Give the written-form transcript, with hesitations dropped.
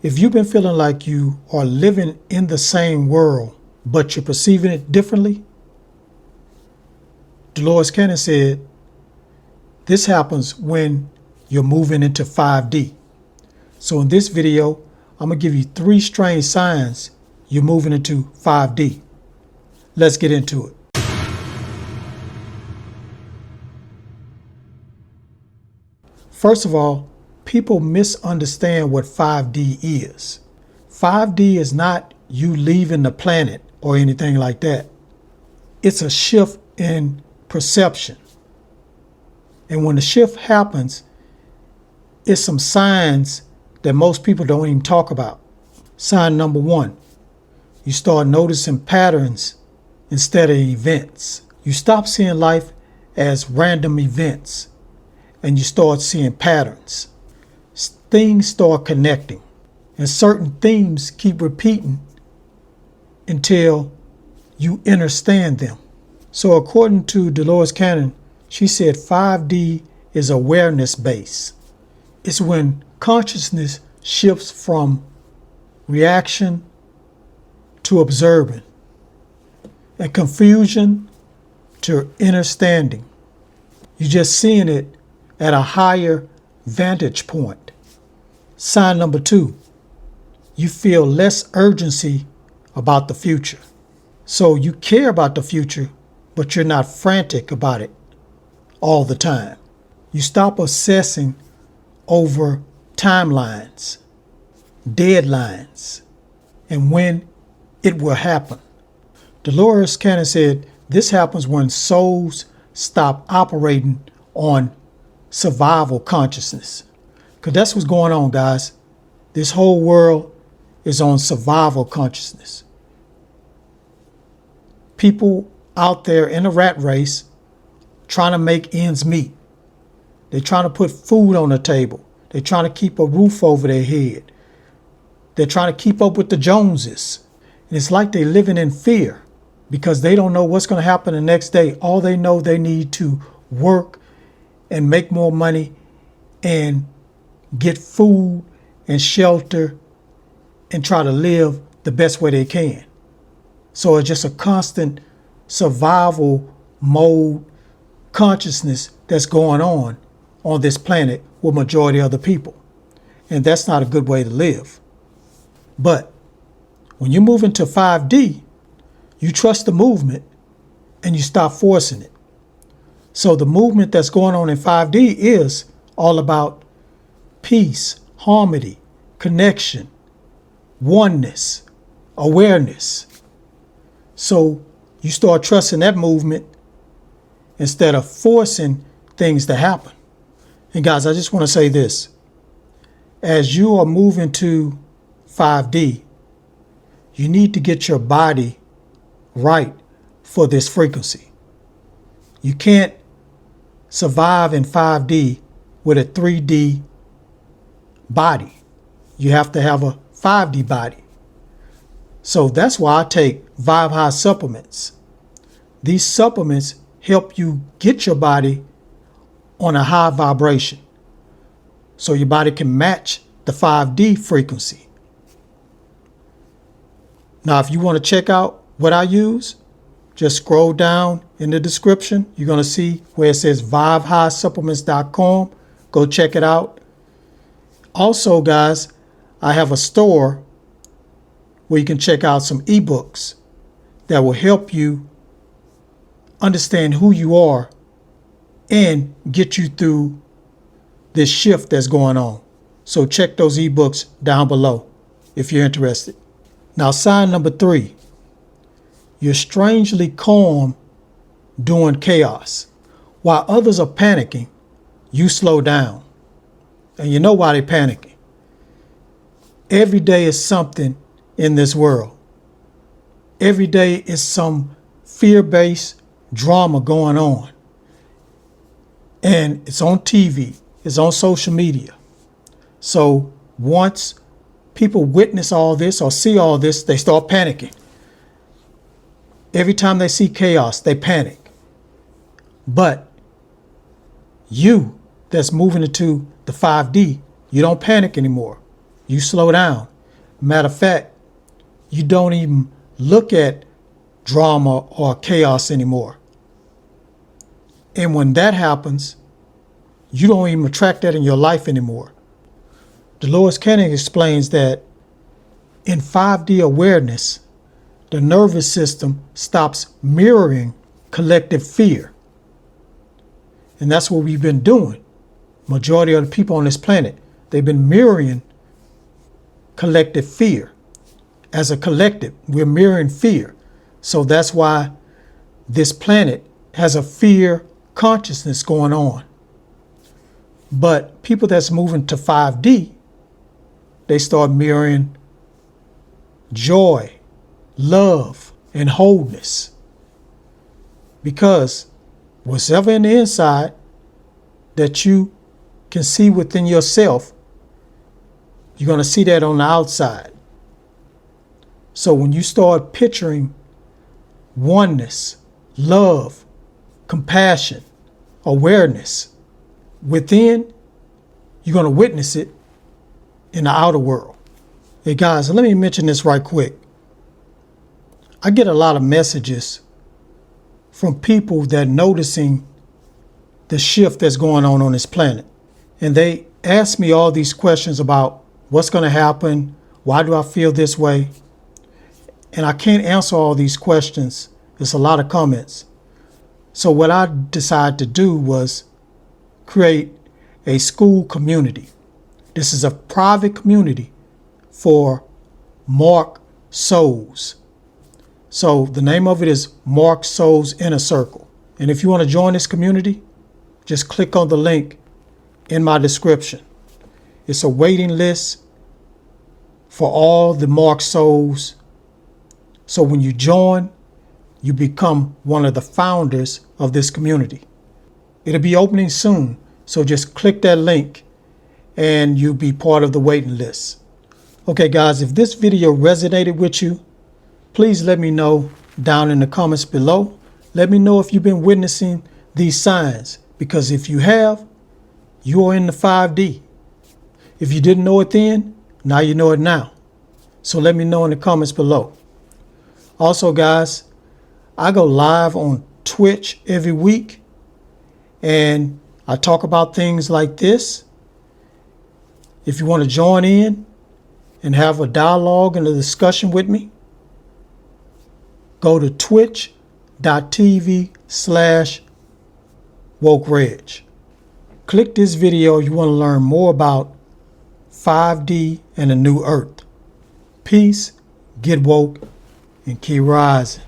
If you've been feeling like you are living in the same world, but you're perceiving it differently, Dolores Cannon said, this happens when you're moving into 5D. So in this video, I'm going to give you 3 strange signs you're moving into 5D. Let's get into it. First of all, people misunderstand what 5D is. 5D is not you leaving the planet or anything like that. It's a shift in perception. And when the shift happens, it's some signs that most people don't even talk about. Sign number 1, you start noticing patterns instead of events. You stop seeing life as random events and you start seeing patterns. Things start connecting and certain themes keep repeating until you understand them. So according to Dolores Cannon, she said 5D is awareness based. It's when consciousness shifts from reaction to observing and confusion to understanding. You're just seeing it at a higher vantage point. Sign number 2, you feel less urgency about the future. So you care about the future, but you're not frantic about it all the time. You stop obsessing over timelines, deadlines, and when it will happen. Dolores Cannon said this happens when souls stop operating on survival consciousness. Because that's what's going on, guys. This whole world is on survival consciousness. People out there in a rat race trying to make ends meet. They're trying to put food on the table. They're trying to keep a roof over their head. They're trying to keep up with the Joneses. And it's like they're living in fear because they don't know what's going to happen the next day. All they know, they need to work and make more money and get food and shelter and try to live the best way they can. So it's just a constant survival mode consciousness that's going on this planet with majority of the people. And that's not a good way to live. But when you move into 5D, you trust the movement and you stop forcing it. So the movement that's going on in 5D is all about peace, harmony, connection, oneness, awareness. So you start trusting that movement instead of forcing things to happen. And guys, I just want to say this. As you are moving to 5D, you need to get your body right for this frequency. You can't survive in 5D with a 3D body. You have to have a 5D body. So that's why I take Vibe High supplements. These supplements help you get your body on a high vibration so your body can match the 5D frequency. Now, if you want to check out what I use, just scroll down in the description. You're going to see where it says vibehighsupplements.com. Go check it out. Also, guys, I have a store where you can check out some ebooks that will help you understand who you are and get you through this shift that's going on. So check those ebooks down below if you're interested. Now, sign number 3, you're strangely calm during chaos. While others are panicking, you slow down. And you know why they're panicking. Every day is something in this world. Every day is some fear-based drama going on. And it's on TV, it's on social media. So once people witness all this or see all this, they start panicking. Every time they see chaos, they panic. But you that's moving into the 5D, you don't panic anymore. You slow down Matter of fact, you don't even look at drama or chaos anymore. And when that happens, you don't even attract that in your life anymore. Dolores Cannon explains that in 5D awareness, the nervous system stops mirroring collective fear. And that's what we've been doing. Majority of the people on this planet, they've been mirroring collective fear. As a collective, we're mirroring fear. So that's why this planet has a fear consciousness going on. But people that's moving to 5D, they start mirroring joy, love, and wholeness. Because whatever in the inside that you can see within yourself, you're going to see that on the outside. So when you start picturing oneness, love, compassion, awareness within, you're going to witness it in the outer world. Hey guys, let me mention this right quick. I get a lot of messages from people that noticing the shift that's going on this planet. And they ask me all these questions about what's going to happen, why do I feel this way? And I can't answer all these questions. There's a lot of comments. So what I decided to do was create a school community. This is a private community for Mark Souls. So the name of it is Mark Souls Inner Circle. And if you want to join this community, just click on the link in my description. It's a waiting list for all the Mark Souls. So when you join, you become one of the founders of this community. It'll be opening soon, so just click that link and you'll be part of the waiting list. Okay guys, if this video resonated with you, please let me know down in the comments below. Let me know if you've been witnessing these signs, because if you have, you are in the 5D. If you didn't know it then, now you know it now. So let me know in the comments below. Also guys, I go live on Twitch every week and I talk about things like this. If you want to join in and have a dialogue and a discussion with me, go to twitch.tv/wokereg. Click this video if you want to learn more about 5D and the new earth. Peace, get woke, and keep rising.